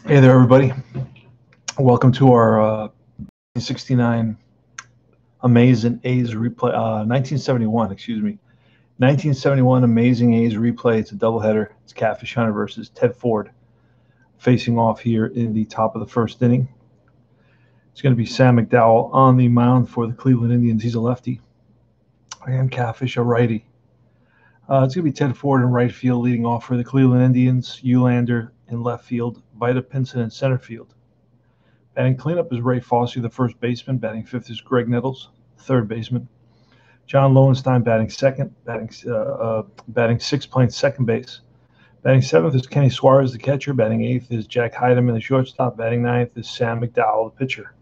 Hey there, everybody. Welcome to our 69 Amazing A's replay. 1971, excuse me. 1971 Amazing A's replay. It's a doubleheader. It's Catfish Hunter versus Ted Ford facing off here in the top of the first inning. It's going to be Sam McDowell on the mound for the Cleveland Indians. He's a lefty. And Catfish a righty. It's going to be Ted Ford in right field leading off for the Cleveland Indians. Ulander in left field. Vita Pinson in center field. Batting cleanup is Ray Fosse, the first baseman. Batting fifth is Greg Nettles, third baseman. John Lowenstein batting second. Batting sixth, playing second base. Batting seventh is Kenny Suarez, the catcher. Batting eighth is Jack Heidemann, the shortstop. Batting ninth is Sam McDowell, the pitcher.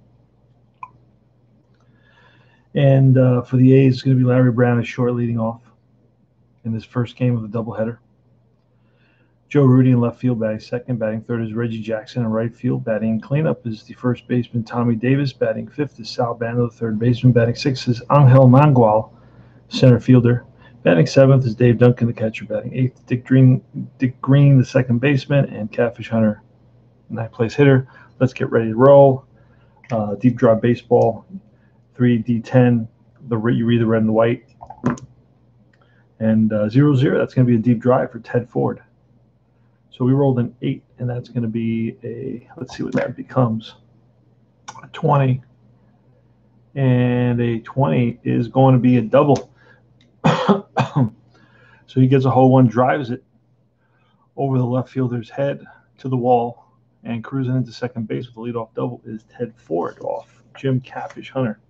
And for the A's, it's going to be Larry Brown as short leading off in this first game of the doubleheader. Joe Rudy in left field, batting second. Batting third is Reggie Jackson in right field. Batting cleanup is the first baseman, Tommy Davis. Batting fifth is Sal Bando, the third baseman. Batting sixth is Angel Mangual, center fielder. Batting seventh is Dave Duncan, the catcher. Batting eighth, Dick Green, the second baseman. And Catfish Hunter, ninth place hitter. Let's get ready to roll. Deep draw baseball, 3D10. You read the red and the white. And 0-0, that's going to be a deep drive for Ted Ford. So we rolled an 8, and that's going to be a, let's see what that becomes, a 20. And a 20 is going to be a double. So he gets a hole one, drives it over the left fielder's head to the wall, and cruising into second base with a leadoff double is Ted Ford off Jim Catfish Hunter.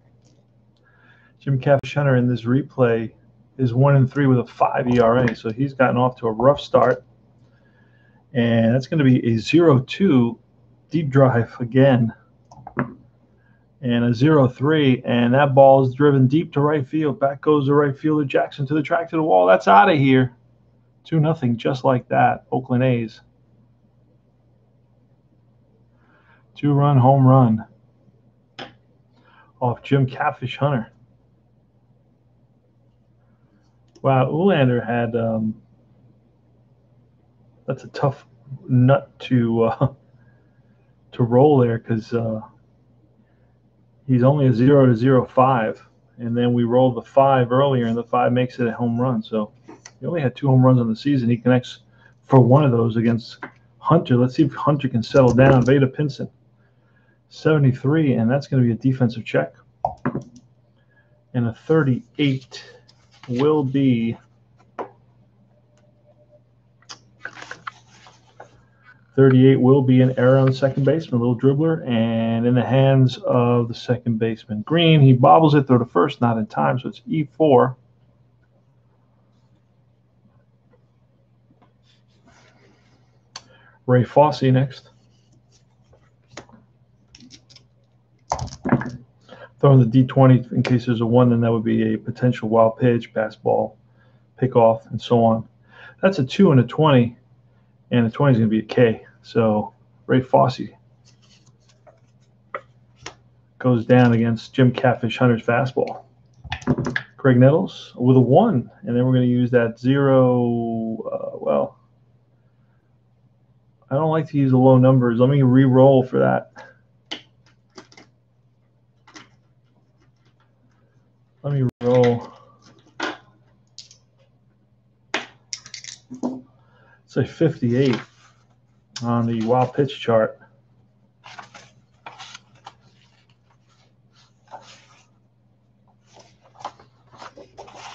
Jim Catfish Hunter in this replay is 1-3 with a 5 ERA, so he's gotten off to a rough start. And that's going to be a 0-2 deep drive again. And a 0-3. And that ball is driven deep to right field. Back goes the right fielder Jackson to the track to the wall. That's out of here. 2-0, just like that. Oakland A's. 2-run home run off Jim Catfish Hunter. Wow, Ulander had that's a tough nut to roll there because he's only a 0-0-5, and then we rolled the 5 earlier, and the 5 makes it a home run. So he only had 2 home runs on the season. He connects for one of those against Hunter. Let's see if Hunter can settle down. Vita Pinson, 73, and that's going to be a defensive check. And a 38 will be an error on the second baseman, a little dribbler, and in the hands of the second baseman. Green, he bobbles it through the first, not in time, so it's E4. Ray Fosse next. Throwing the D20 in case there's a 1, then that would be a potential wild pitch, pass ball, pick off, and so on. That's a 2 and a 20, and a 20 is going to be a K. So Ray Fosse goes down against Jim Catfish Hunter's fastball. Greg Nettles with a 1, and then we're going to use that 0. Well, I don't like to use the low numbers. Let me re-roll for that. Let me roll. Say 58 on the wild pitch chart.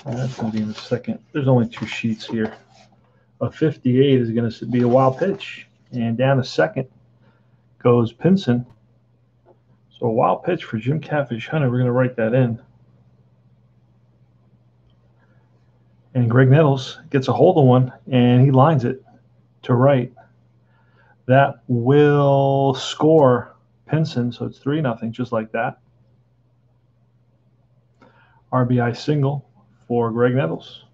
That's going to be in the second. There's only 2 sheets here. A 58 is going to be a wild pitch. And down to second goes Pinson. So a wild pitch for Jim Catfish Hunter. We're going to write that in. And Greg Nettles gets a hold of one, and he lines it to right. That will score Pinson, so it's 3-0, just like that. RBI single for Greg Nettles.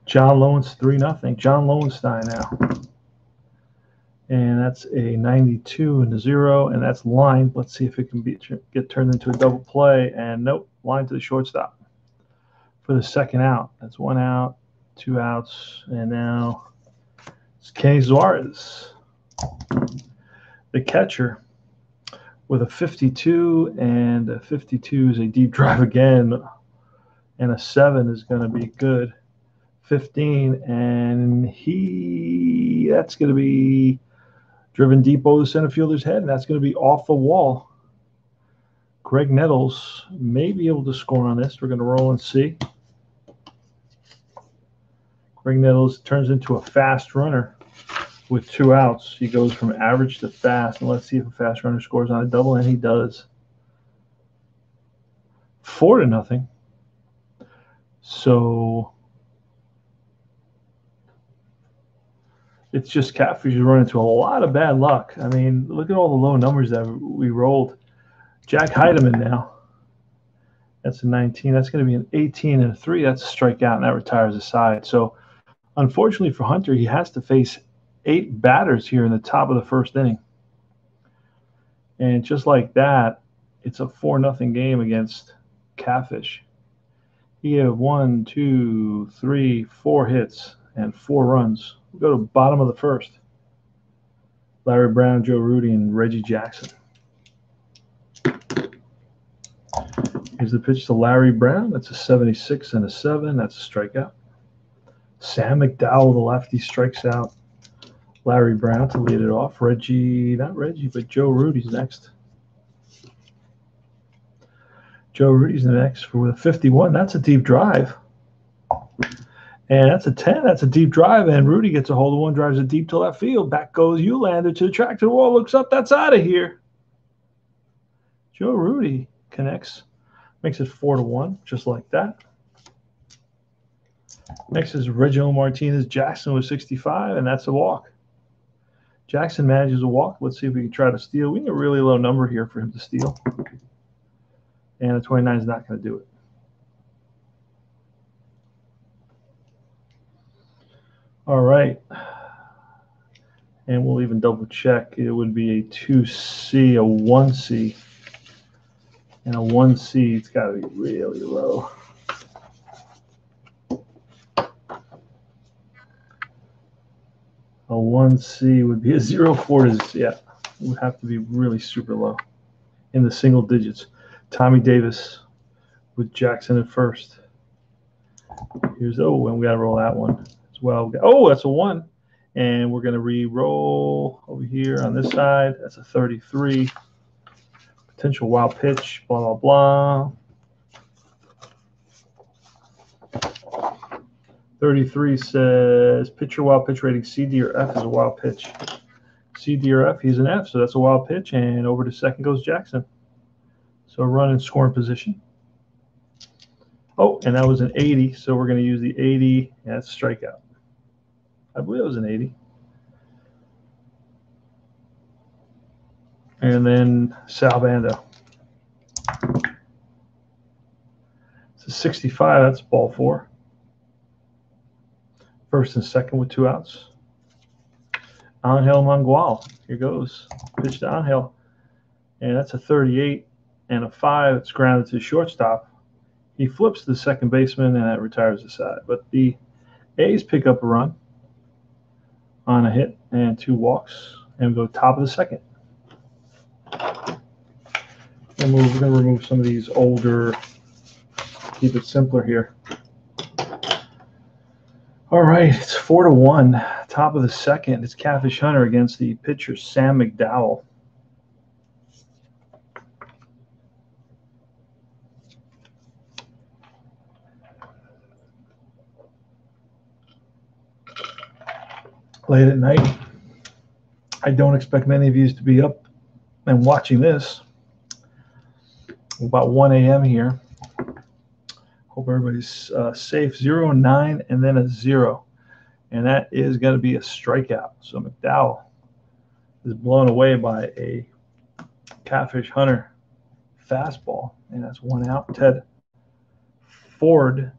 John Lowenstein, 3-0. John Lowenstein now. And that's a 92 and a 0, and that's lined. Let's see if it can get turned into a double play. And nope, line to the shortstop for the second out. That's 1 out, 2 outs, and now It's Kenny Suarez, the catcher, with a 52, and a 52 is a deep drive again, and a 7 is going to be good. 15, and that's going to be driven deep over the center fielder's head, and that's going to be off the wall. Greg Nettles may be able to score on this. We're going to roll and see. Greg Nettles turns into a fast runner with 2 outs. He goes from average to fast, and let's see if a fast runner scores on a double, and he does. 4-0. So it's just Catfish run into a lot of bad luck. I mean, look at all the low numbers that we rolled. Jack Heidemann now. That's a 19. That's going to be an 18 and a 3. That's a strikeout, and that retires a side. So unfortunately for Hunter, he has to face 8 batters here in the top of the first inning. And just like that, it's a 4-0 game against Catfish. He had 1, 2, 3, 4 hits and 4 runs. We'll go to the bottom of the first. Larry Brown, Joe Rudy, and Reggie Jackson. Here's the pitch to Larry Brown. That's a 76 and a 7. That's a strikeout. Sam McDowell, the lefty, strikes out Larry Brown to lead it off. Not Reggie, but Joe Rudy's next. Joe Rudy's next with a 51. That's a deep drive. And that's a 10. That's a deep drive. And Rudy gets a hold of one, drives it deep to left field. Back goes Eulander to the track to the wall. Looks up. That's out of here. Joe Rudy connects. Makes it 4-1, just like that. Next is Reginald Martinez Jackson with 65, and that's a walk. Jackson manages a walk. Let's see if we can try to steal. We need a really low number here for him to steal. And a 29 is not going to do it. All right. And we'll even double check. It would be a 2C, a 1C. And a 1C, it's got to be really low. A 1C would be a 0.4. Yeah, it would have to be really super low in the single digits. Tommy Davis with Jackson at first. Here's, and we got to roll that one as well. Oh, that's a 1. And we're going to re-roll over here on this side. That's a 33. Potential wild pitch, blah, blah, blah. 33 says pitcher wild pitch rating C, D, or F is a wild pitch. C, D, or F, he's an F, so that's a wild pitch. And over to second goes Jackson. So run in scoring position. Oh, and that was an 80, so we're going to use the 80. Yeah, that's a strikeout. I believe it was an 80. And then Sal Bando. It's a 65. That's ball 4. First and second with 2 outs. Angel Mangual. Here goes. Pitch to Angel. And that's a 38 and a 5. It's grounded to shortstop. He flips to the second baseman, and that retires the side. But the A's pick up a run on a hit and 2 walks, and go top of the second. And we're going to remove some of these older, keep it simpler here. All right, it's 4-1, top of the second. It's Catfish Hunter against the pitcher, Sam McDowell. Late at night. I don't expect many of you to be up and watching this. About 1 a.m. here. Hope everybody's safe. 0-9 and then a 0. And that is going to be a strikeout. So McDowell is blown away by a Catfish Hunter fastball. And that's 1 out. Ted Ford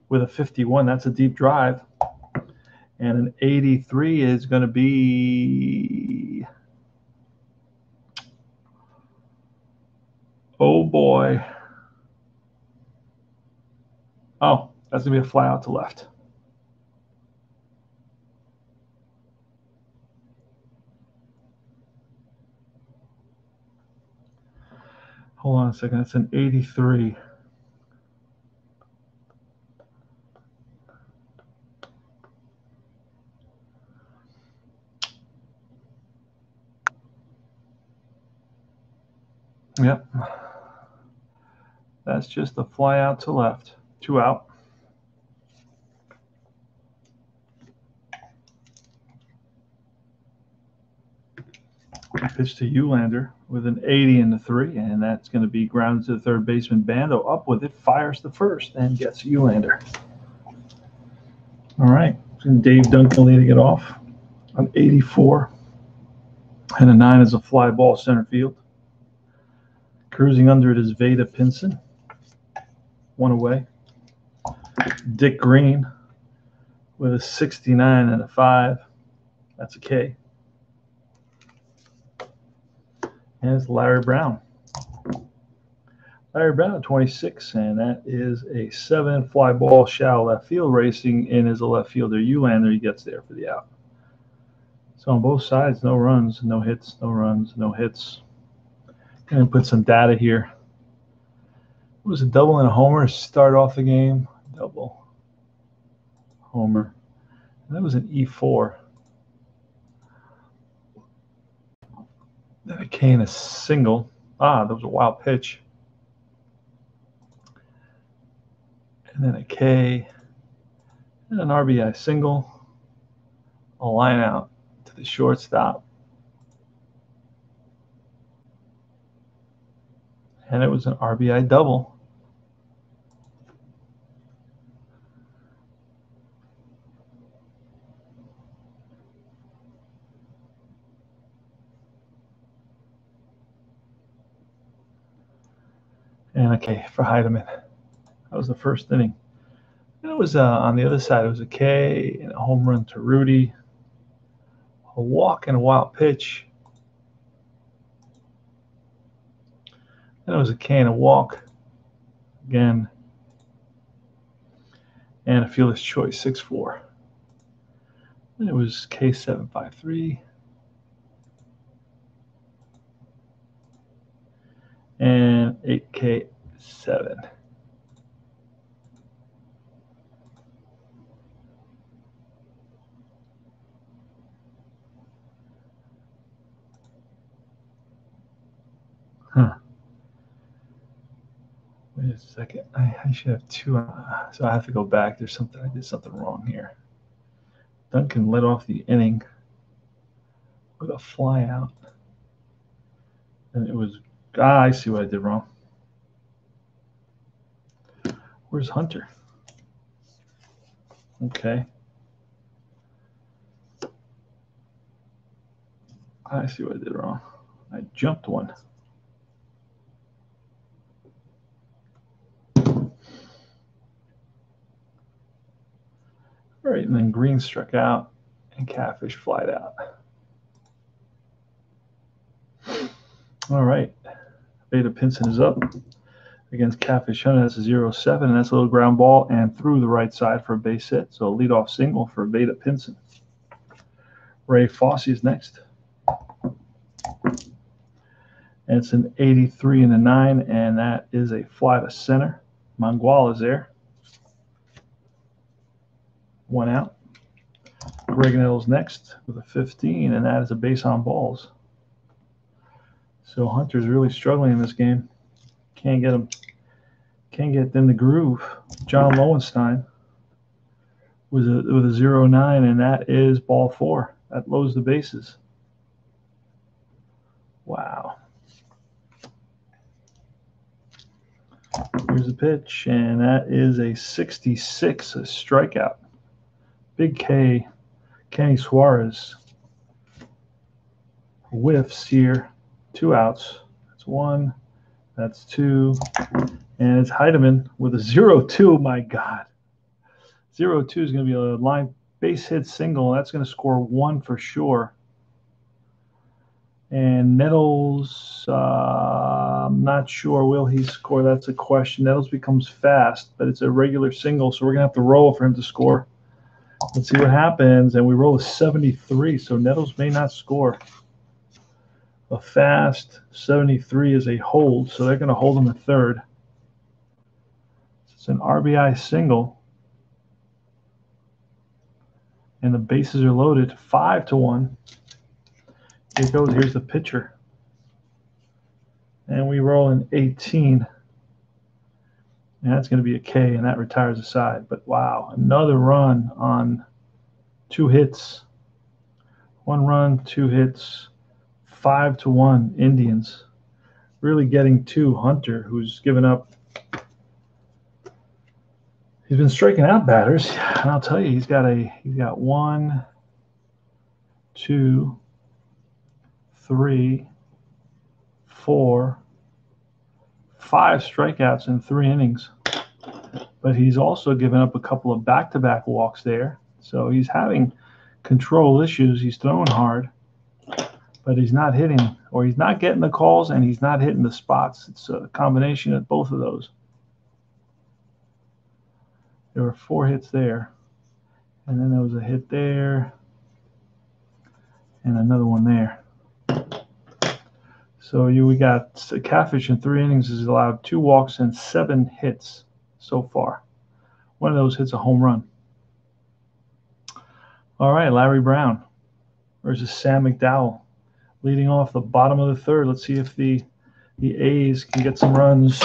with a 51. That's a deep drive. And an 83 is going to be, oh boy. Oh, that's going to be a fly out to left. Hold on a second. That's an 83. Yep. That's just a fly out to left. 2 out. Pitch to Eulander with an 80 in the 3, and that's going to be grounded to the third baseman. Bando up with it, fires the first, and gets Eulander. All right. And Dave Duncan leading it off on 84. And a 9 is a fly ball center field. Cruising under it is Veda Pinson. 1 away. Dick Green with a 69 and a 5. That's a K. And it's Larry Brown. Larry Brown at 26, and that is a 7 fly ball shallow left field. Racing in is a left fielder. Eulander, he gets there for the out. So on both sides, no runs, no hits, no runs, no hits. And put some data here. It was a double and a homer to start off the game. Double, homer. And that was an E4. Then a K and a single. That was a wild pitch. And then a K and an RBI single. A line out to the shortstop. And it was an RBI double. And a K for Heidemann. That was the first inning. And it was on the other side, it was a K and a home run to Rudy. A walk and a wild pitch. And it was a K and a walk again. And a fielder's choice, 6-4. And it was K753. And 8K7. Wait a second. I should have 2. So I have to go back. There's something. I did something wrong here. Duncan led off the inning with a fly out. And it was, I see what I did wrong. Where's Hunter? Okay. I see what I did wrong. I jumped one. All right, and then Green struck out and Catfish flied out. All right, Veda Pinson is up against Catfish Hunter. That's a 0-7, and that's a little ground ball and through the right side for a base hit. So a leadoff single for Veda Pinson. Ray Fosse is next. And it's an 83 and a 9, and that is a fly to center. Mangual is there. 1 out. Greg Nettles next with a 15, and that is a base on balls. So Hunter's really struggling in this game. Can't get him. Can't get in the groove. John Lowenstein with a 0-9, and that is ball 4. That loads the bases. Wow. Here's the pitch, and that is a 66, a strikeout. Big K, Kenny Suarez whiffs here. 2 outs. That's 1. That's 2. And it's Heidemann with a 0-2. My God. 0-2 is going to be a line base hit single. That's going to score 1 for sure. And Nettles, I'm not sure. Will he score? That's a question. Nettles becomes fast, but it's a regular single, so we're going to have to roll for him to score. Let's see what happens. And we roll a 73, so Nettles may not score. a fast. 73 is a hold, so they're going to hold him at third. It's an RBI single. And the bases are loaded 5-1. Here it goes. Here's the pitcher. And we roll in 18. And that's going to be a K, and that retires the side. But wow, another run on 2 hits. 1 run, 2 hits, 5-1 Indians. Really getting to Hunter, who's given up. He's been striking out batters, and I'll tell you, he's got 1, 2, 3, 4, 5 strikeouts in 3 innings. But he's also given up a couple of back-to-back walks there. So he's having control issues. He's throwing hard, but he's not hitting, or he's not getting the calls, and he's not hitting the spots. It's a combination of both of those. There were 4 hits there, and then there was a hit there, and another one there. So we got Catfish in 3 innings has allowed 2 walks and 7 hits so far. One of those hits a home run. All right, Larry Brown versus Sam McDowell, leading off the bottom of the third. Let's see if the A's can get some runs.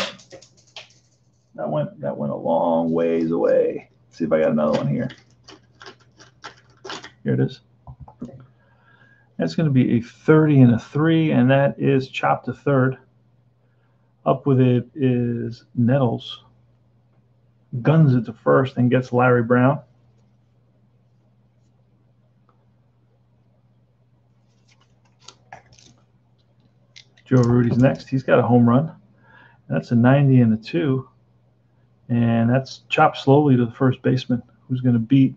That went a long ways away. Let's see if I got another one here. Here it is. That's going to be a 30 and a 3, and that is chopped to third. Up with it is Nettles. Guns it to first and gets Larry Brown. Joe Rudy's next. He's got a home run. That's a 90 and a 2. And that's chopped slowly to the first baseman, who's going to beats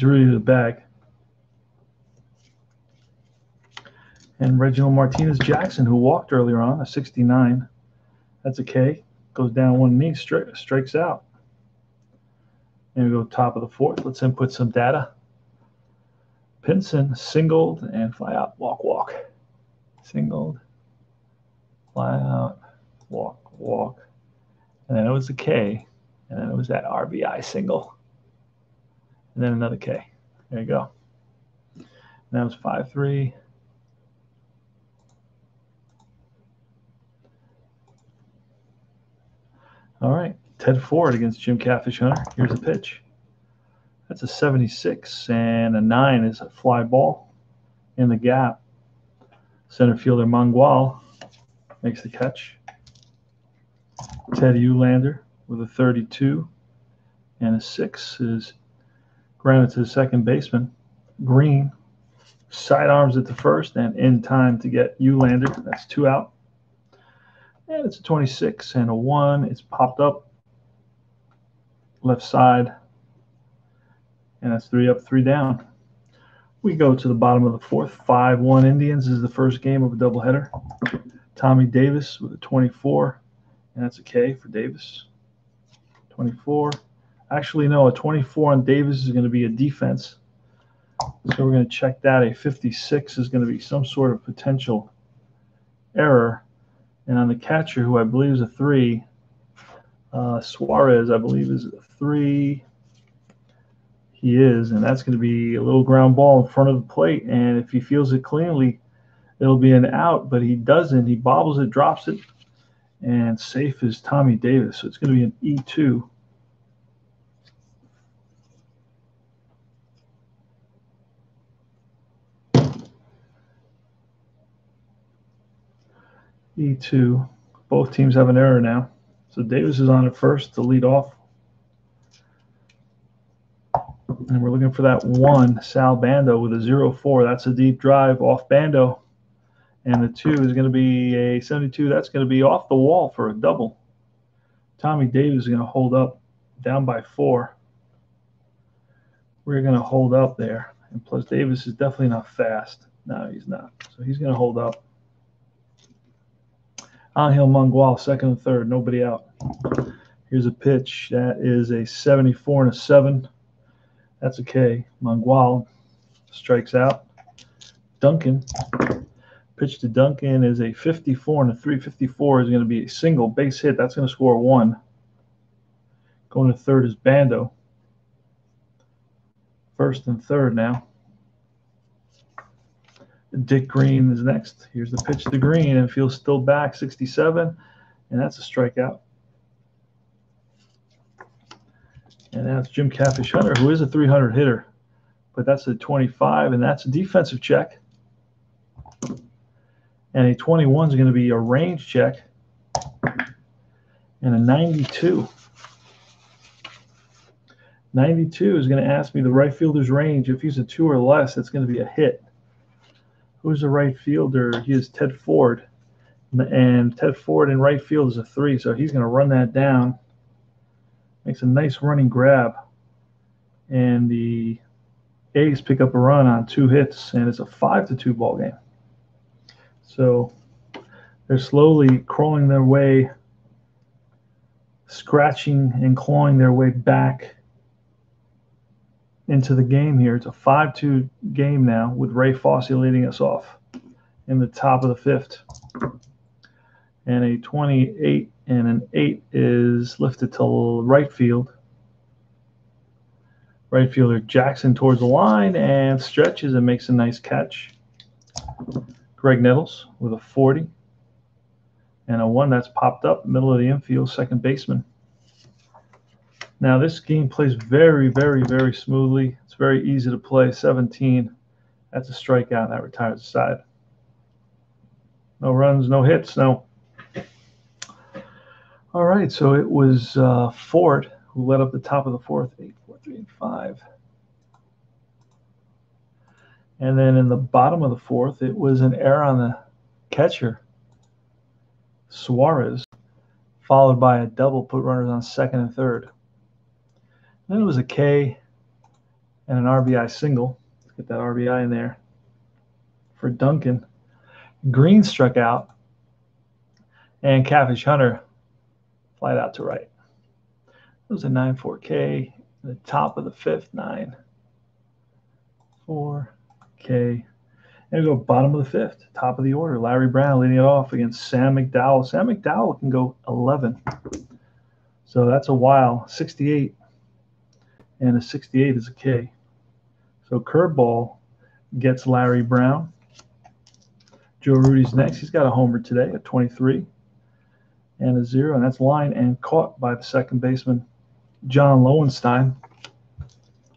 Rudy to the bag. And Reginald Martinez-Jackson, who walked earlier on, a 69. That's a K. Goes down 1 knee, strikes out. And we go top of the 4th. Let's input some data. Pinson singled and fly out, walk. Singled, fly out, walk. And then it was a K. And then it was that RBI single. And then another K. There you go. And that was 5-3. All right, Ted Ford against Jim Catfish Hunter. Here's the pitch. That's a 76, and a 9 is a fly ball in the gap. Center fielder Mangual makes the catch. Ted Eulander with a 32, and a 6 is grounded to the second baseman. Green sidearms it to first, and in time to get Eulander. That's 2 out. And it's a 26 and a 1. It's popped up left side. And that's 3 up, 3 down. We go to the bottom of the 4th. 5-1 Indians is the first game of a doubleheader. Tommy Davis with a 24. And that's a K for Davis. 24. Actually, no, a 24 on Davis is going to be a defense. So we're going to check that. A 56 is going to be some sort of potential error. And on the catcher, who I believe is a 3, Suarez, I believe, is a 3. He is, and that's going to be a little ground ball in front of the plate. And if he feels it cleanly, it'll be an out, but he doesn't. He bobbles it, drops it, and safe is Tommy Davis. So it's going to be an E2. E2. Both teams have an error now. So Davis is on at first to lead off. And we're looking for that 1, Sal Bando with a 0-4. That's a deep drive off Bando. And the 2 is going to be a 72. That's going to be off the wall for a double. Tommy Davis is going to hold up down by 4. We're going to hold up there. And plus Davis is definitely not fast. No, he's not. So he's going to hold up. Angel Mangual, second and third, nobody out. Here's a pitch. That is a 74 and a 7. That's a K. Mangual strikes out. Duncan. Pitch to Duncan is a 54, and a 354 is going to be a single base hit. That's going to score 1. Going to third is Bando. First and third now. Dick Green is next. Here's the pitch to Green, and feels still back, 67, and that's a strikeout. And now it's Jim Catfish Hunter, who is a 300 hitter, but that's a 25, and that's a defensive check. And a 21 is going to be a range check, and a 92. 92 is going to ask me the right fielder's range. If he's a 2 or less, it's going to be a hit. Who's the right fielder? He is Ted Ford. And Ted Ford in right field is a 3, so he's going to run that down. Makes a nice running grab. And the A's pick up a run on 2 hits, and it's a 5-2 ball game. So they're slowly crawling their way, scratching and clawing their way back into the game here. It's a 5-2 game now with Ray Fosse leading us off in the top of the 5th. And a 28 and an 8 is lifted to right field. Right fielder Jackson towards the line and stretches and makes a nice catch. Greg Nettles with a 40 and a 1 that's popped up middle of the infield, second baseman. Now this game plays very, very, very smoothly. It's very easy to play. 17. That's a strikeout. That retires the side. No runs, no hits, no. All right, so it was Ford who led up the top of the 4th, 8, 4, 3, and 5. And then in the bottom of the 4th, it was an error on the catcher, Suarez, followed by a double, put runners on second and third. Then it was a K and an RBI single. Let's get that RBI in there for Duncan. Green struck out, and Catfish Hunter flied out to right. It was a 9-4 K, the top of the 5th, 9-4 K. And we go bottom of the 5th, top of the order. Larry Brown leading it off against Sam McDowell. Sam McDowell can go 11. So that's a while. 68. And a 68 is a K. So curveball gets Larry Brown. Joe Rudy's next. He's got a homer today at 23 and a 0, and that's line and caught by the second baseman, John Lowenstein.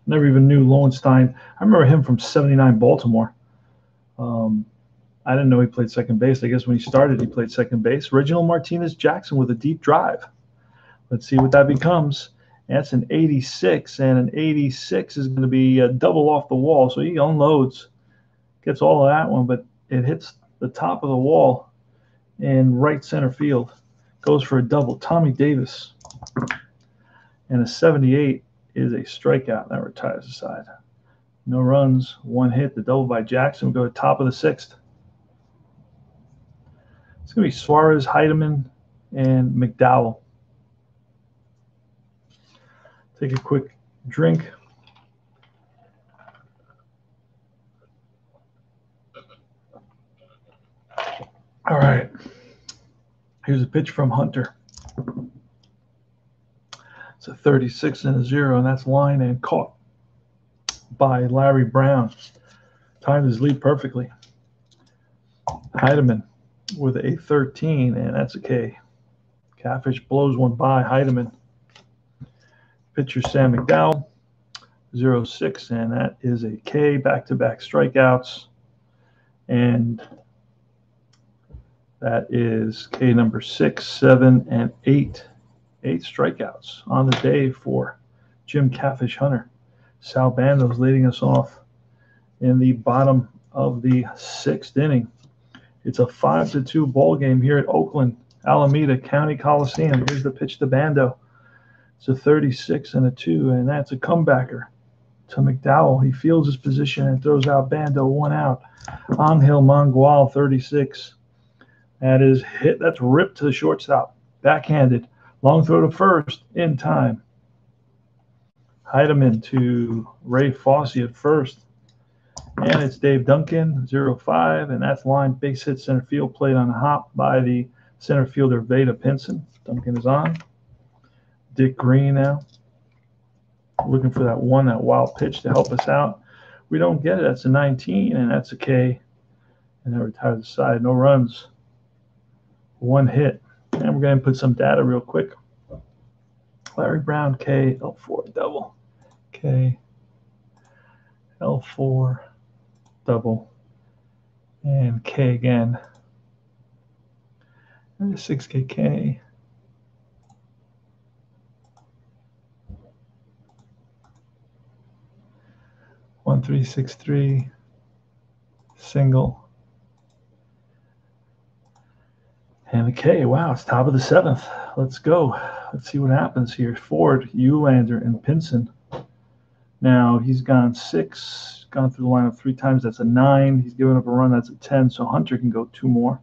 Never even knew Lowenstein. I remember him from 79 Baltimore. I didn't know he played second base. I guess when he started, he played second base. Reginald Martinez Jackson with a deep drive. Let's see what that becomes. That's an 86, and an 86 is going to be a double off the wall. So he unloads, gets all of that one, but it hits the top of the wall in right center field. Goes for a double. Tommy Davis. And a 78 is a strikeout. That retires the side. No runs, 1 hit. The double by Jackson will go to top of the 6th. It's going to be Suarez, Heidemann, and McDowell. Take a quick drink. All right. Here's a pitch from Hunter. It's a 36 and a 0, and that's line and caught by Larry Brown. Timed his lead perfectly. Heidemann with a 13, and that's a K. Catfish blows one by Heidemann. Pitcher Sam McDowell, 0-6, and that is a K. Back-to-back strikeouts. And that is K number 6, 7, and 8. 8 strikeouts on the day for Jim Catfish Hunter. Sal Bando's leading us off in the bottom of the 6th inning. It's a 5-2 ball game here at Oakland, Alameda County Coliseum. Here's the pitch to Bando. It's a 36 and a 2, and that's a comebacker to McDowell. He fields his position and throws out Bando, 1 out. Angel Mangual, 36. That is hit. That's ripped to the shortstop. Backhanded. Long throw to first in time. Heidemann to Ray Fosse at first. And it's Dave Duncan, 0-5, and that's line base hit center field, played on a hop by the center fielder Veda Pinson. Duncan is on. Dick Green now, looking for that wild pitch to help us out. We don't get it. That's a 19, and that's a K. And then retire the side. No runs. One hit. And we're going to put some data real quick. Larry Brown, K, L4, double. K, L4, double. And K again. And 6KK. One, 3, 6, 3. Single. And the K, wow, it's top of the 7th. Let's go. Let's see what happens here. Ford, Eulander, and Pinson. Now, he's gone 6, gone through the lineup 3 times. That's a 9. He's given up a run. That's a 10. So Hunter can go 2 more.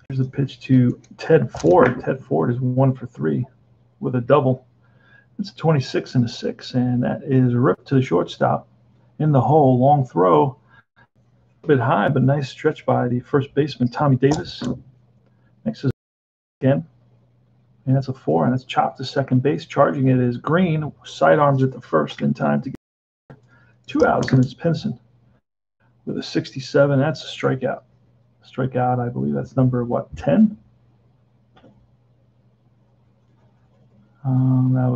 Here's a pitch to Ted Ford. Ted Ford is 1 for 3 with a double. It's a 26 and a 6, and that is ripped to the shortstop in the hole. Long throw. A bit high, but nice stretch by the first baseman, Tommy Davis. Next is again. And that's a 4, and it's chopped to second base. Charging it is Green. Sidearms at the first in time to get 2 outs, and it's Pinson with a 67. That's a strikeout. Strikeout, I believe that's number, what, 10? That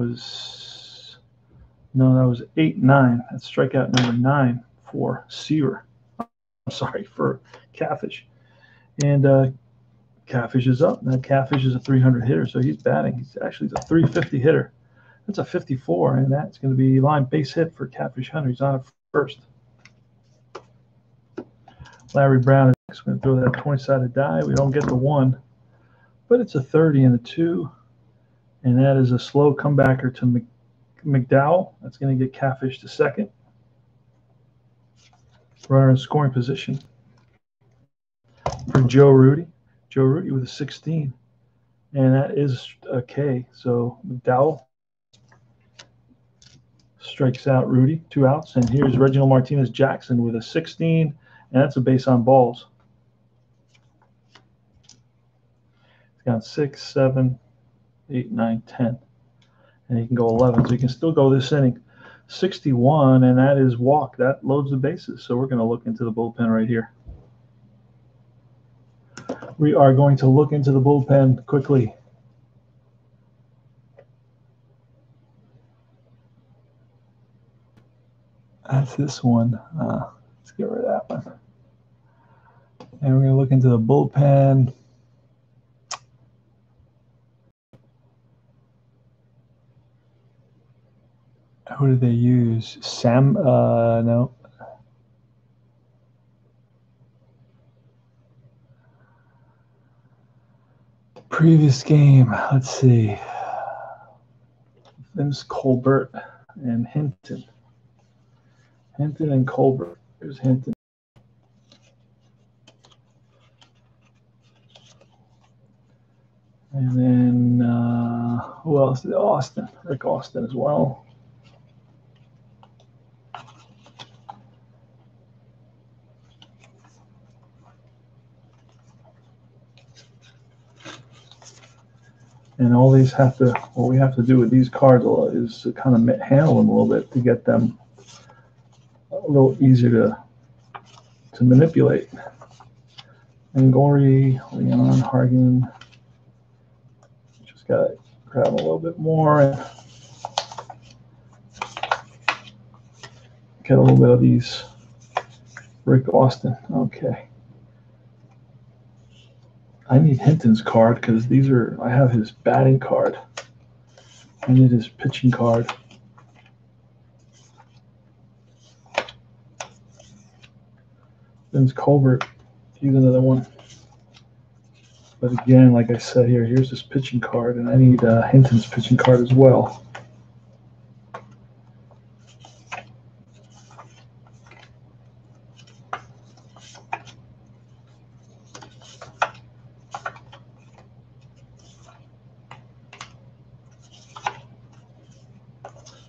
was 8, 9. That's strikeout number 9 for Seaver. I'm sorry, for Catfish. And Catfish is up. Now Catfish is a 300 hitter, so he's batting. He's actually a 350 hitter. That's a 54, and that's going to be line base hit for Catfish Hunter. He's on it first. Larry Brown is going to throw that 20-sided die. We don't get the 1, but it's a 30 and a 2, and that is a slow comebacker to McDowell. That's going to get Catfish to second. Runner in scoring position for Joe Rudy. Joe Rudy with a 16, and that is a K. So McDowell strikes out Rudy, 2 outs, and here's Reginald Martinez Jackson with a 16, and that's a base on balls. He's got 6, 7, 8, 9, 10, and he can go 11, so he can still go this inning. 61, and that is walk. That loads the bases, so we're going to look into the bullpen right here. We are going to look into the bullpen quickly. That's this one. Let's get rid of that one. And we're going to look into the bullpen. Who did they use? No. Previous game, let's see. Vince Colbert and Hinton. Hinton and Colbert. Here's Hinton. And then, who else? Austin. Rick Austin as well. And all these have to, what we have to do with these cards is to kind of handle them a little bit to get them a little easier to manipulate. And Gory, Leon, Hargan, just got to grab a little bit more and get a little bit of these. Rick Austin, okay. I need Hinton's card because these are, I have his batting card. I need his pitching card. Vince Colbert, he's another one. But again, like I said here, here's his pitching card, and I need Hinton's pitching card as well.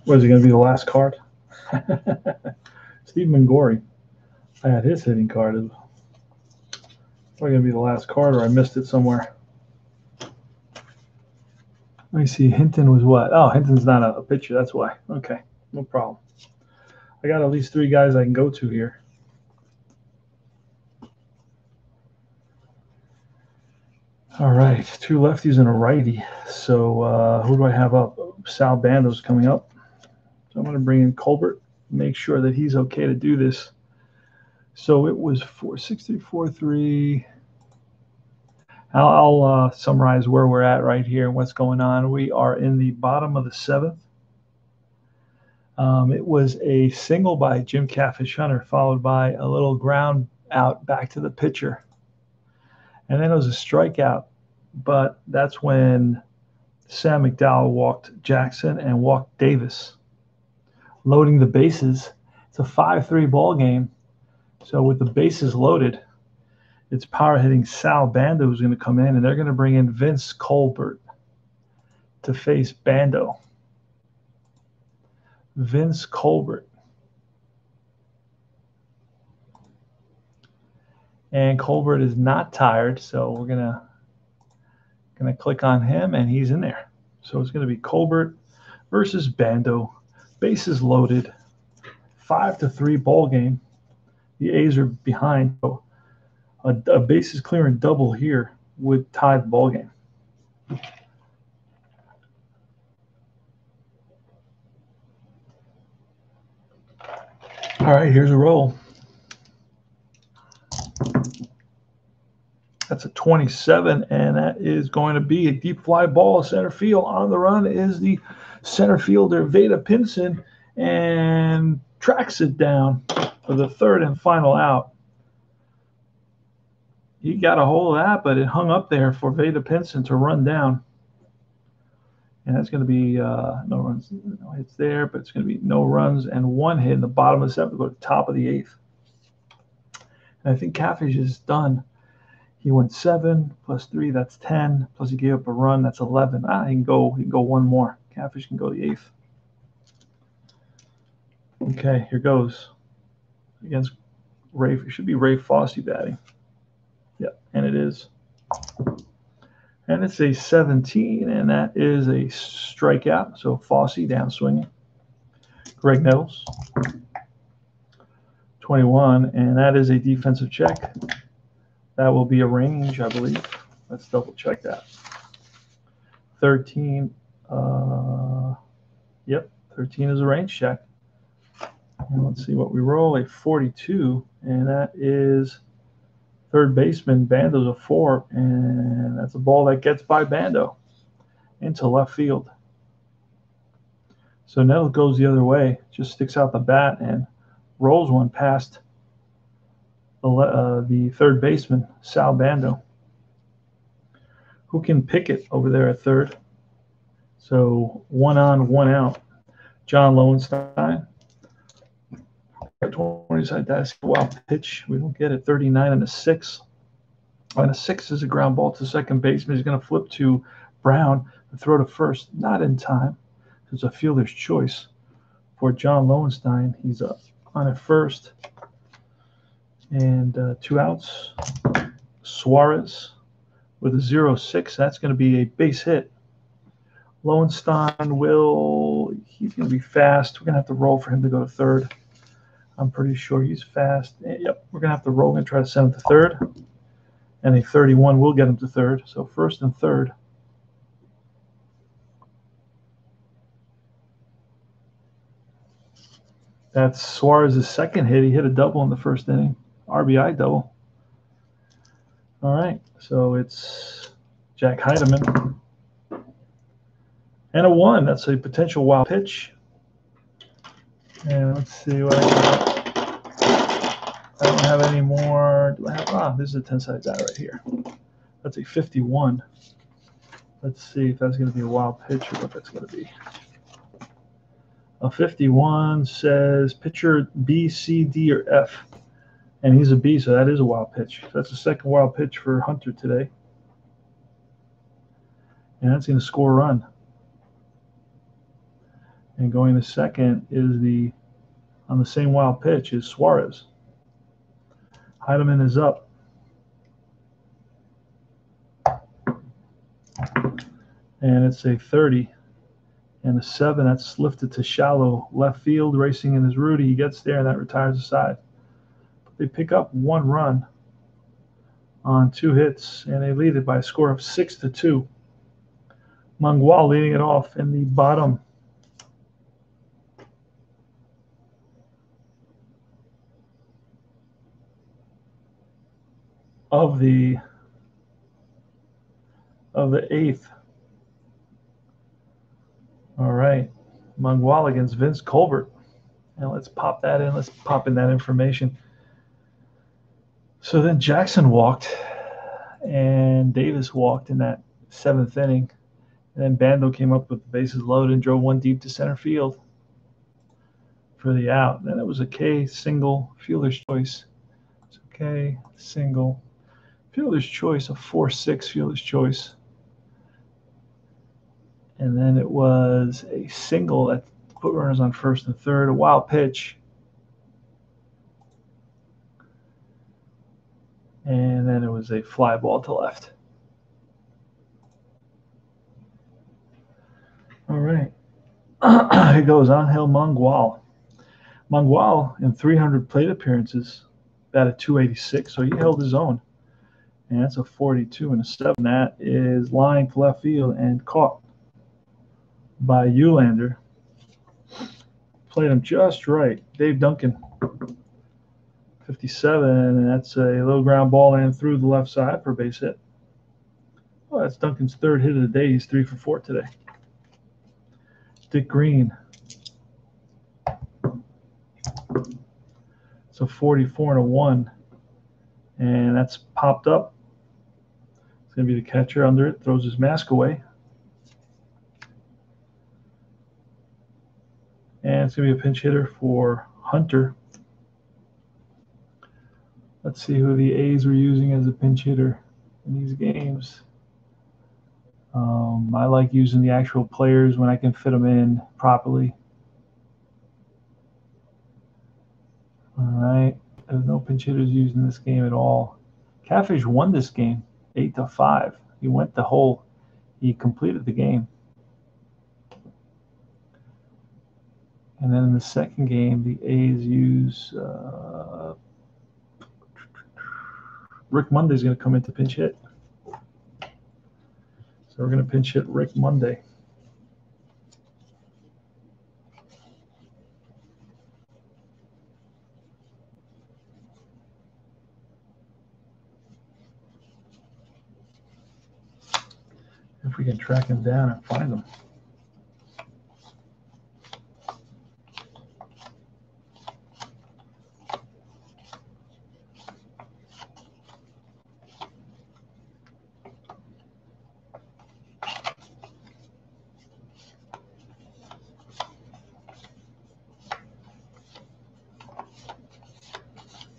What is it going to be, the last card? Steve Mangori. I had his hitting card. It's probably going to be the last card, or I missed it somewhere. Let me see. Hinton was what? Oh, Hinton's not a pitcher. That's why. Okay, no problem. I got at least 3 guys I can go to here. All right, 2 lefties and a righty. So who do I have up? Sal Bando's coming up. So I'm going to bring in Colbert, make sure that he's okay to do this. So it was 4-6-3-4-3. I'll summarize where we're at right here and what's going on. We are in the bottom of the 7th. It was a single by Jim Catfish Hunter, followed by a little ground out back to the pitcher. And then it was a strikeout, but that's when Sam McDowell walked Jackson and walked Davis, loading the bases. It's a 5-3 ball game. So with the bases loaded, it's power hitting Sal Bando who's going to come in, and they're going to bring in Vince Colbert to face Bando. Vince Colbert. And Colbert is not tired, so we're gonna click on him, and he's in there. So it's gonna be Colbert versus Bando. Bases loaded. 5-3 ball game. The A's are behind. So a bases clearing double here would tie the ball game. All right, here's a roll. That's a 27, and that is going to be a deep fly ball center field. On the run is the center fielder, Veda Pinson, and tracks it down for the 3rd and final out. He got a hold of that, but it hung up there for Veda Pinson to run down. And that's going to be no runs, no hits there, but it's going to be no runs and 1 hit in the bottom of the 7th, go to the top of the 8th. And I think Catfish is done. He went 7 plus 3, that's 10. Plus he gave up a run, that's 11. He can go 1 more. Catfish can go the 8th. Okay, here goes. Against Ray, it should be Ray Fosse batting. Yep, and it is. And it's a 17, and that is a strikeout. So Fosse down swinging. Greg Nettles, 21, and that is a defensive check. That will be a range, I believe. Let's double check that. 13. Yep, 13 is a range check. And let's see what we roll. A 42, and that is third baseman. Bando's a 4, and that's a ball that gets by Bando into left field. So Nettle goes the other way, just sticks out the bat and rolls one past the third baseman, Sal Bando, who can pick it over there at third. So 1 on, 1 out. John Lowenstein. 20 side, that's a wild pitch. We don't get it. 39 and a 6. And a 6 is a ground ball to second baseman. He's going to flip to Brown and throw to first. Not in time. It's a fielder's choice for John Lowenstein. He's up on at first. And 2 outs. Suarez with a 0-6. That's going to be a base hit. Lowenstein he's going to be fast. We're going to have to roll for him to go to third. I'm pretty sure he's fast. Yep, we're going to have to roll and try to send him to third. And a 31 will get him to third. So first and third. That's Suarez's second hit. He hit a double in the first inning. RBI double. All right, so it's Jack Heidemann. And a 1. That's a potential wild pitch. And let's see what I got. I don't have any more. Do I have? This is a 10-sided die right here. That's a 51. Let's see if that's going to be a wild pitch or what that's going to be. A 51 says pitcher B, C, D, or F. And he's a B, so that is a wild pitch. That's the second wild pitch for Hunter today. And that's going to score a run. And going to second is the on the same wild pitch is Suarez. Heidemann is up. And it's a 30. And a 7, that's lifted to shallow left field. Racing in is Rudy. He gets there, and that retires the side. They pick up 1 run on 2 hits, and they lead it by a score of 6-2. Mangual leading it off in the bottom of the 8th. All right, Mangual against Vince Colbert. And let's pop that in. Let's pop in that information. So then Jackson walked, and Davis walked in that 7th inning. And then Bando came up with the bases loaded and drove 1 deep to center field for the out. Then it was a K single, fielder's choice. It's a K single, fielder's choice, a 4-6 fielder's choice. And then it was a single that put runners on first and third, a wild pitch. And then it was a fly ball to left. All right. Here goes Angel Mangual. Mangual, in 300 plate appearances, batted .286, so he held his own. And that's a 42 and a 7. That is lined to left field and caught by Eulander. Played him just right. Dave Duncan, 57, and that's a low ground ball and through the left side for a base hit. Well, that's Duncan's 3rd hit of the day. He's 3 for 4 today. Dick Green. It's a 44 and a 1, and that's popped up. It's going to be the catcher under it. Throws his mask away. And it's going to be a pinch hitter for Hunter. Let's see who the A's were using as a pinch hitter in these games. I like using the actual players when I can fit them in properly. All right. There's no pinch hitters used in this game at all. Catfish won this game 8-5. He went the whole. He completed the game. And then in the second game, the A's use Rick Monday's going to come in to pinch hit. So we're going to pinch hit Rick Monday. If we can track him down and find him.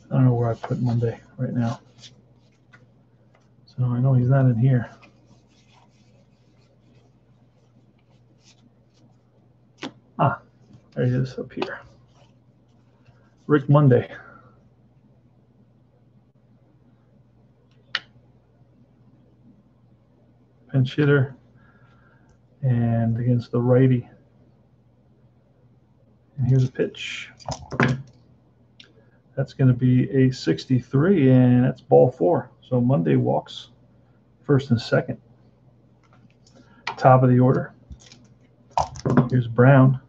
I don't know where I put Monday right now. So I know he's not in here. Ah, there he is up here. Rick Monday. Pinch hitter. And against the righty. And here's a pitch. That's going to be a 63, and that's ball 4. So Monday walks first and second. Top of the order. Here's Brown.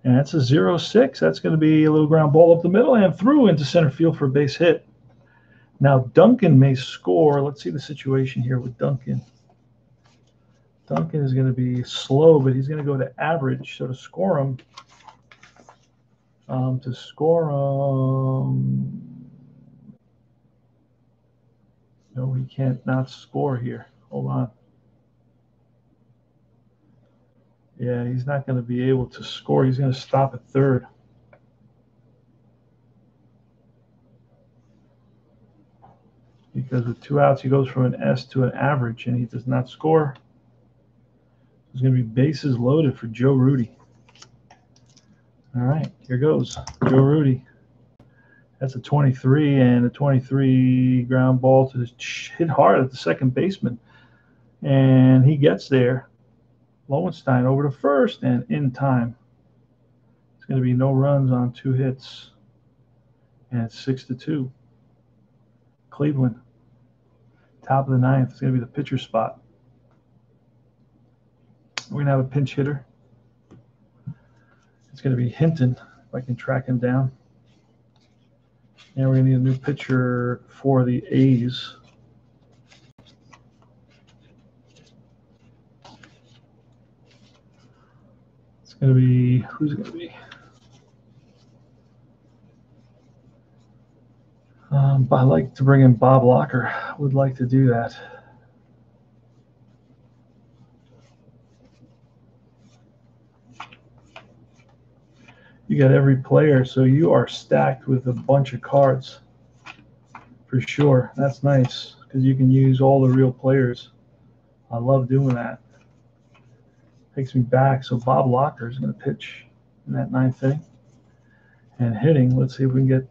And that's a 0-6. That's going to be a little ground ball up the middle and through into center field for a base hit. Now Duncan may score. Let's see the situation here with Duncan. Duncan is going to be slow, but he's going to go to average. So to score him, no, he can't not score here. Hold on. Yeah, he's not going to be able to score. He's going to stop at third. Because with 2 outs, he goes from an S to an average, and he does not score. There's going to be bases loaded for Joe Rudy. All right, here goes Joe Rudy. That's a 23, and a 23 ground ball to hit hard at the second baseman. And he gets there. Lowenstein over to first and in time. It's going to be no runs on 2 hits. And it's 6-2. Cleveland. Top of the ninth. It's going to be the pitcher spot. We're going to have a pinch hitter. It's going to be Hinton, if I can track him down. And we're going to need a new pitcher for the A's. It's going to be, who's it going to be? I'd like to bring in Bob Locker. Would like to do that. You got every player, so you are stacked with a bunch of cards for sure. That's nice because you can use all the real players. I love doing that. Takes me back. So Bob Locker is going to pitch in that 9th inning and hitting. Let's see if we can get.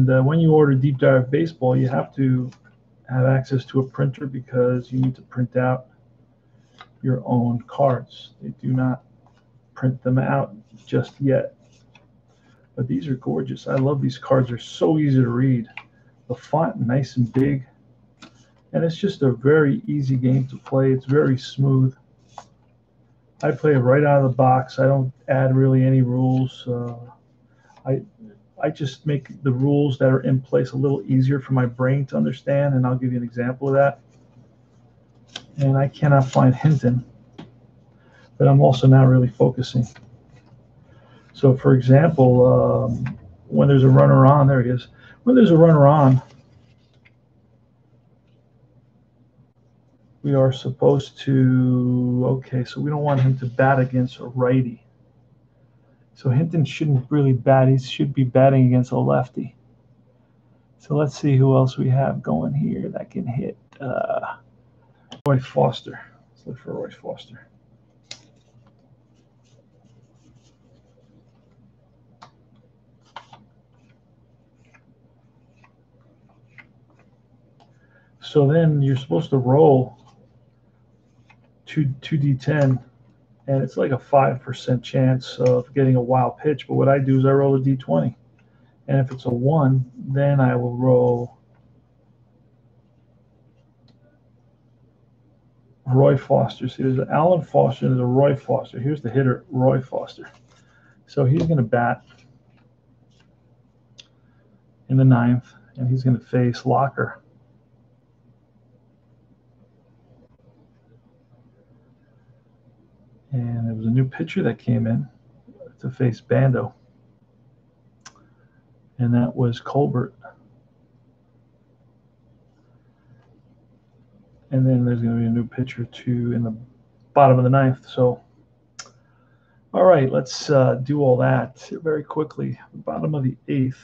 When you order Deep Dive Baseball, you have to have access to a printer because you need to print out your own cards. They do not print them out just yet. But these are gorgeous. I love these cards. They're so easy to read. The font nice and big. And it's just a very easy game to play. It's very smooth. I play it right out of the box. I don't add really any rules. I just make the rules that are in place a little easier for my brain to understand, and I'll give you an example of that. And I cannot find Hinton, but I'm also not really focusing. So, for example, when there's a runner on, there he is. When there's a runner on, we are supposed to, okay, so we don't want him to bat against a righty. So Hinton shouldn't really bat. He should be batting against a lefty. So let's see who else we have going here that can hit. Roy Foster. Let's look for Roy Foster. So then you're supposed to roll 2d10, and it's like a 5% chance of getting a wild pitch. But what I do is I roll a d20, and if it's a 1, then I will roll Roy Foster. See, there's an Alan Foster and there's a Roy Foster. Here's the hitter, Roy Foster. So he's going to bat in the 9th, and he's going to face Locker. And there was a new pitcher that came in to face Bando, and that was Colbert. And then there's going to be a new pitcher too in the bottom of the 9th. So, all right, let's do all that very quickly. Bottom of the 8th.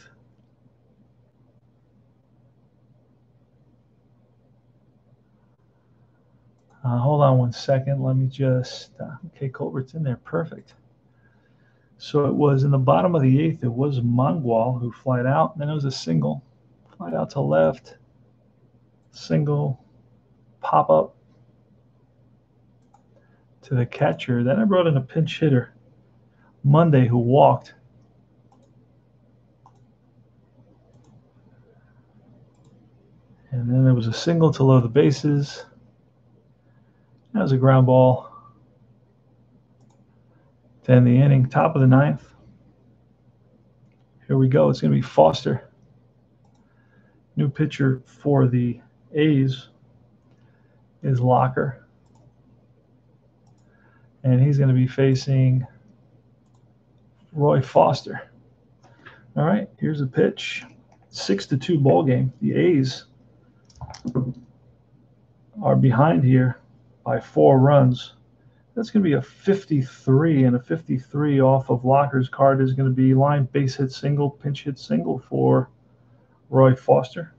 Hold on one second. Let me just, okay, Colbert's in there. Perfect. So it was in the bottom of the 8th, it was Mongwal who flied out. And then it was a single. Flied out to left. Single. Pop up to the catcher. Then I brought in a pinch hitter, Monday, who walked. And then there was a single to load the bases. That was a ground ball to end the inning. Top of the 9th. Here we go. It's going to be Foster. New pitcher for the A's is Locker. And he's going to be facing Roy Foster. All right, here's a pitch. 6-2 ball game. The A's are behind here by 4 runs. That's going to be a 53, and a 53 off of Locker's card is going to be line base hit single, pinch hit single for Roy Foster.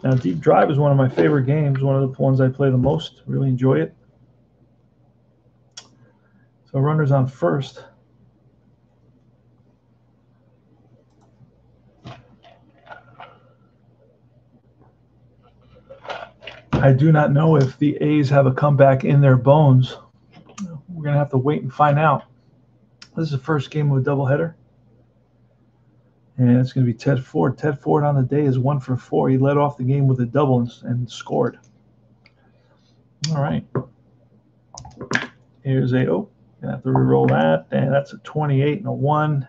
Now, Deep Drive is one of my favorite games, one of the ones I play the most. Really enjoy it. So runners on first. I do not know if the A's have a comeback in their bones. We're going to have to wait and find out. This is the first game of a doubleheader. And it's going to be Ted Ford. Ted Ford on the day is 1 for 4. He led off the game with a double and scored. All right. Here's a, oh, gonna have to re-roll that. And that's a 28 and a 1.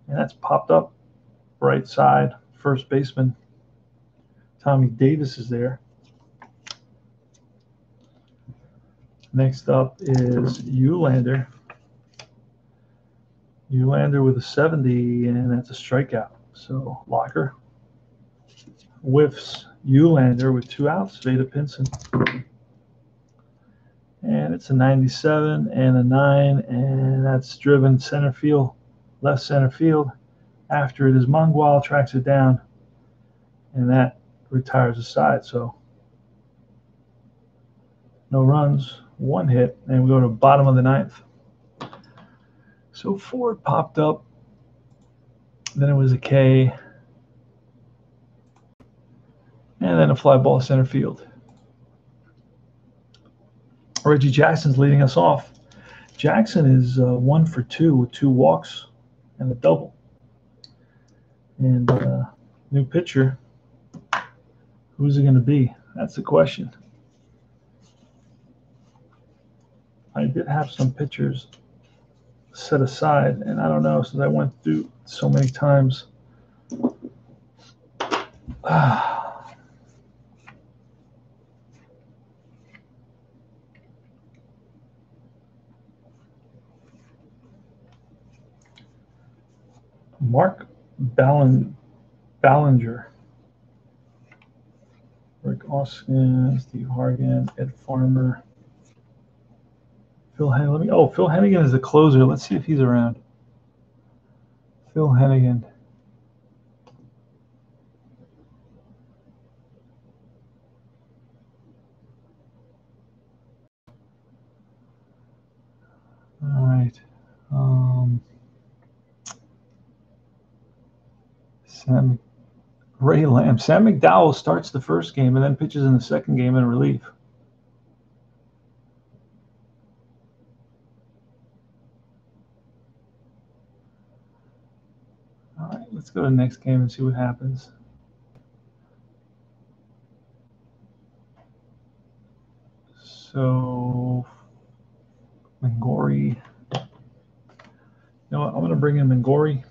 And that's popped up right side. First baseman Tommy Davis is there. Next up is Eulander. Eulander with a 70, and that's a strikeout. So Locker whiffs Eulander with 2 outs. Veda Pinson. And it's a 97 and a 9, and that's driven center field, left center field. After it is Mangual tracks it down, and that retires the side. So no runs, 1 hit, and we go to bottom of the 9th. So Ford popped up, then it was a K, and then a fly ball center field. Reggie Jackson's leading us off. Jackson is 1 for 2 with 2 walks and a double. And new pitcher, who's it going to be? That's the question. I did have some pitchers set aside, and I don't know, since I went through so many times. Mark Ballinger, Rick Oskin, Steve Hargan, Ed Farmer, Phil Hennigan. Oh, Phil Hennigan is the closer. Let's see if he's around. Phil Hennigan. All right. Ray Lamb. Sam McDowell starts the first game and then pitches in the second game in relief. All right, let's go to the next game and see what happens. So, Mangori. You know what? I'm going to bring in Mangori.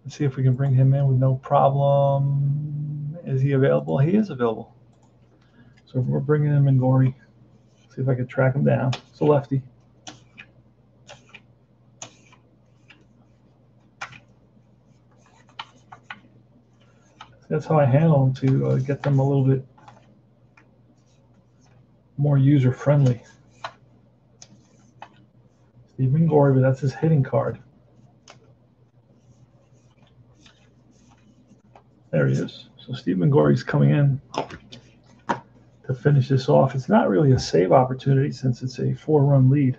Let's see if we can bring him in with no problem. Is he available? He is available. So we're bringing in Mangori. See if I can track him down. It's a lefty. That's how I handle them to get them a little bit more user-friendly. Steve Mangori, but that's his hitting card. There he is. So Steve Mangori's coming in to finish this off. It's not really a save opportunity since it's a 4-run lead.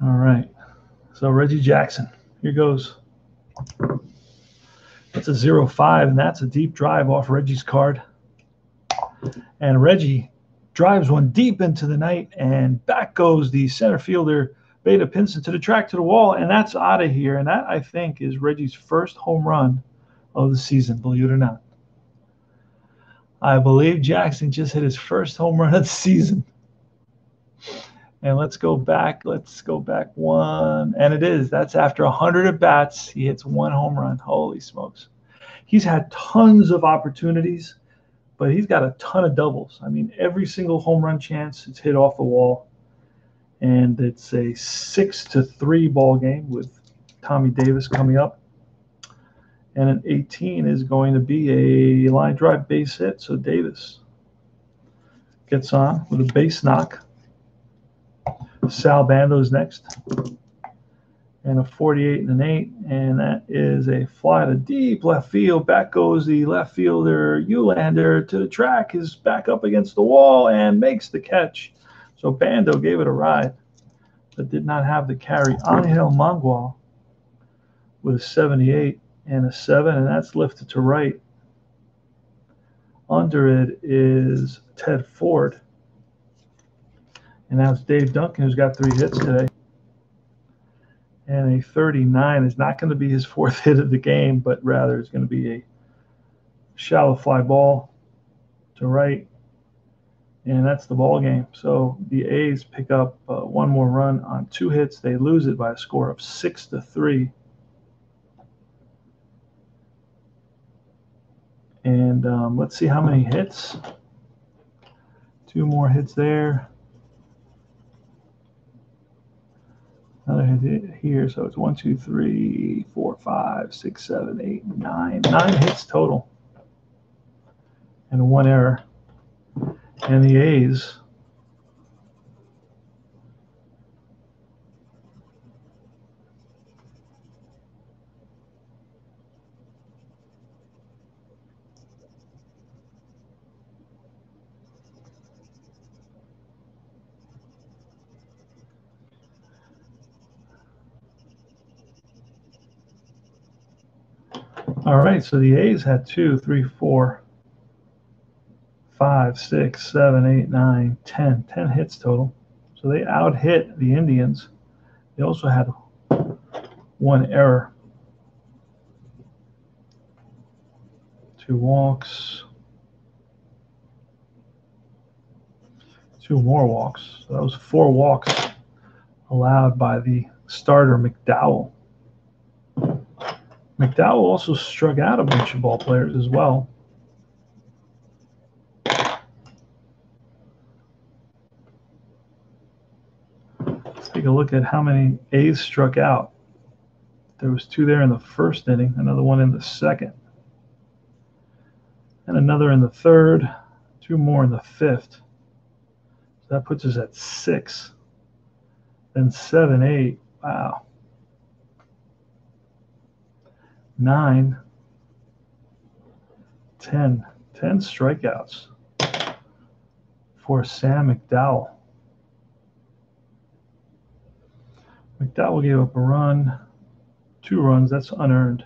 All right. So Reggie Jackson, here goes. That's a 0-5, and that's a deep drive off Reggie's card. And Reggie drives one deep into the night, and back goes the center fielder, Veda Pinson, to the track, to the wall, and that's out of here. And that, I think, is Reggie's first home run of the season, believe it or not. I believe Jackson just hit his first home run of the season. And let's go back one. And it is. That's after 100 at-bats. He hits 1 home run. Holy smokes. He's had tons of opportunities, but he's got a ton of doubles. I mean, every single home run chance, it's hit off the wall. And it's a 6-3 ball game with Tommy Davis coming up. And an 18 is going to be a line drive base hit. So Davis gets on with a base knock. Sal Bando's next. and a 48 and an 8, and that is a fly to deep left field. Back goes the left fielder Eulander to the track, is back up against the wall and makes the catch. So Bando gave it a ride, but did not have the carry. Angel Mangual with a 78 and a 7, and that's lifted to right. Under it is Ted Ford, and that's Dave Duncan, who's got 3 hits today. And a 39 is not going to be his 4th hit of the game, but rather it's going to be a shallow fly ball to right, and that's the ball game. So the A's pick up 1 more run on 2 hits. They lose it by a score of 6-3. And let's see how many hits. 2 more hits there. Another hit here, so it's 1, 2, 3, 4, 5, 6, 7, 8, 9. 9 hits total, and 1 error. And the A's all right, so the A's had 2, 3, 4, 5, 6, 7, 8, 9, 10. 10 hits total. So they out-hit the Indians. They also had 1 error. 2 walks. 2 more walks. So that was 4 walks allowed by the starter, McDowell. McDowell also struck out a bunch of ball players as well. Let's take a look at how many A's struck out. There was 2 there in the 1st inning, another 1 in the 2nd, and another in the 3rd, 2 more in the 5th. So that puts us at 6. Then 7, 8, wow. 9, 10 strikeouts for Sam McDowell. McDowell gave up a run, 2 runs, that's unearned.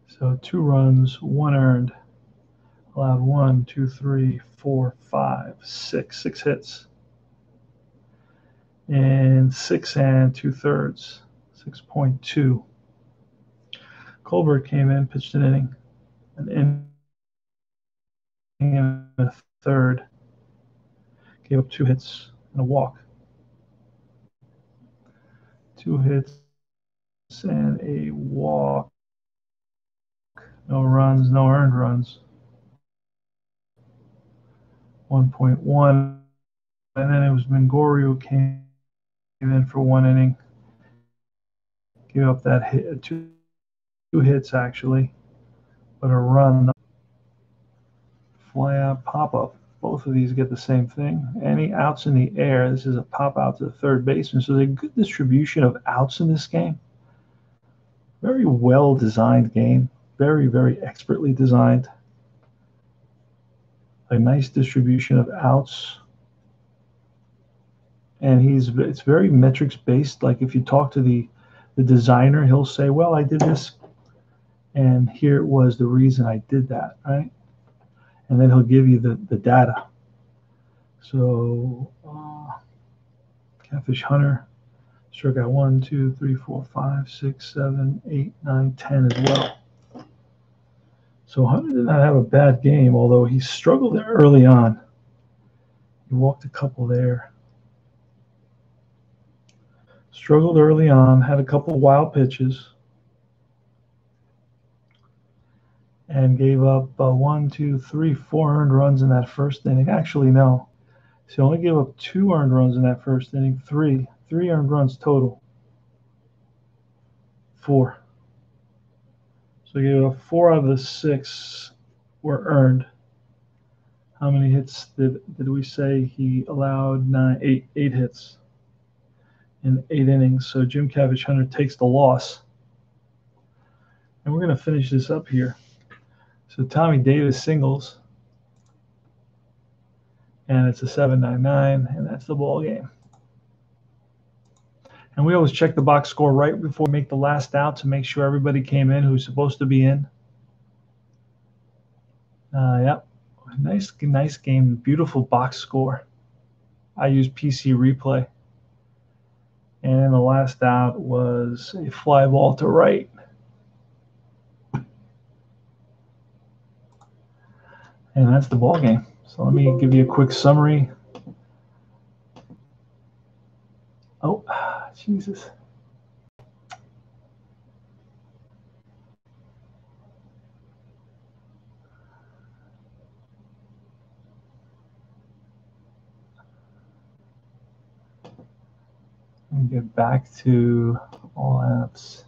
So 2 runs, 1 earned, allowed 1, 2, 3, 4, 5, 6 hits. And 6 2/3, 6.2. Colbert came in, pitched an inning and a 3rd, gave up 2 hits and a walk. 2 hits and a walk. No runs, no earned runs. 1.1. And then it was Mingori who came in for 1 inning. Gave up that hit, 2 hits actually, but a run. Fly out, pop up. Both of these get the same thing. Any outs in the air, this is a pop out to the 3rd baseman. So there's a good distribution of outs in this game. Very well designed game. Very, very expertly designed. A nice distribution of outs. And it's very metrics based. Like if you talk to the designer, he'll say, well, I did this, and here it was the reason I did that, right? And then he'll give you the data. So Catfish Hunter struck out 1, 2, 3, 4, 5, 6, 7, 8, 9, 10 as well. So Hunter did not have a bad game, although he struggled early on. He walked a couple there. Struggled early on, had a couple wild pitches, and gave up 1, 2, 3, 4 earned runs in that 1st inning. Actually, no. So he only gave up 2 earned runs in that 1st inning. 3 earned runs total. 4. So he gave up 4 out of the 6 were earned. How many hits did we say he allowed? 8 hits. in 8 innings. So Jim Cabbage Hunter takes the loss. And we're going to finish this up here. So Tommy Davis singles. And it's a 7-9-9, and that's the ball game. And we always check the box score right before we make the last out to make sure everybody came in who's supposed to be in. Yep, nice game, beautiful box score. I use PC replay. And the last out was a fly ball to right. And that's the ball game. So let me give you a quick summary. Oh, Jesus. Let me get back to all apps.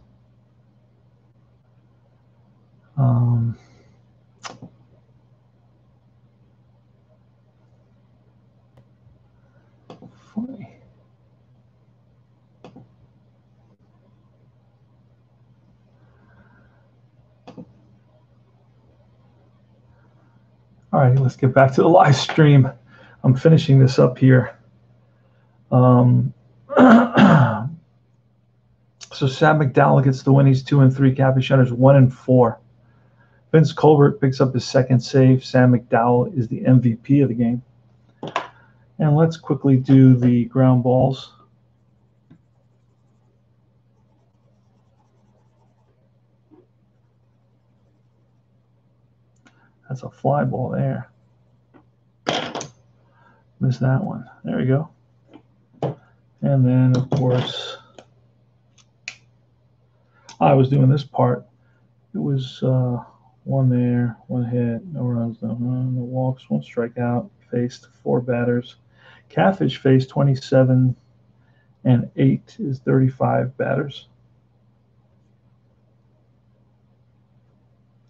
Funny. All right, let's get back to the live stream. I'm finishing this up here. So Sam McDowell gets the win. He's 2-3. Cabbage Hunter's 1-4. Vince Colbert picks up his second save. Sam McDowell is the MVP of the game. And let's quickly do the ground balls. That's a fly ball there. Missed that one. There we go. And then, of course, I was doing this part. It was one there, one hit, no runs, no walks, one strikeout, faced 4 batters. Catfish faced 27, and 8 is 35 batters.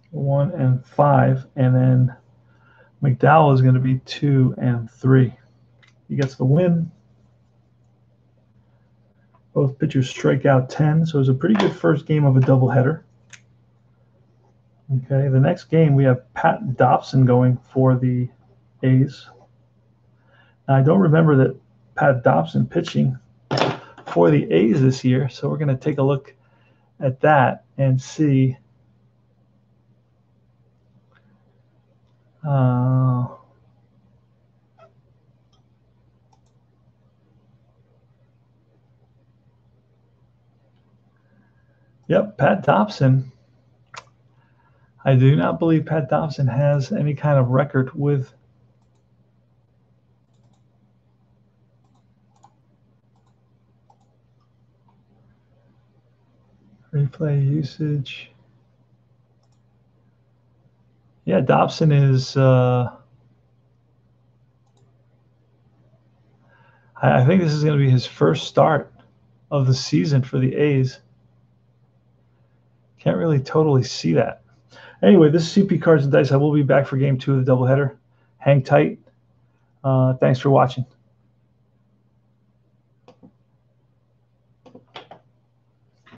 1 and 5, and then McDowell is going to be 2 and 3. He gets the win. Both pitchers strike out 10, so it was a pretty good first game of a doubleheader. Okay, the next game we have Pat Dobson going for the A's. Now, I don't remember that Pat Dobson pitching for the A's this year, so we're going to take a look at that and see. Yep, Pat Dobson. I do not believe Pat Dobson has any kind of record with replay usage. Yeah, Dobson is, I think this is going to be his first start of the season for the A's. Can't really totally see that. Anyway, this is CP Cards and Dice. I will be back for game 2 of the doubleheader. Hang tight. Thanks for watching.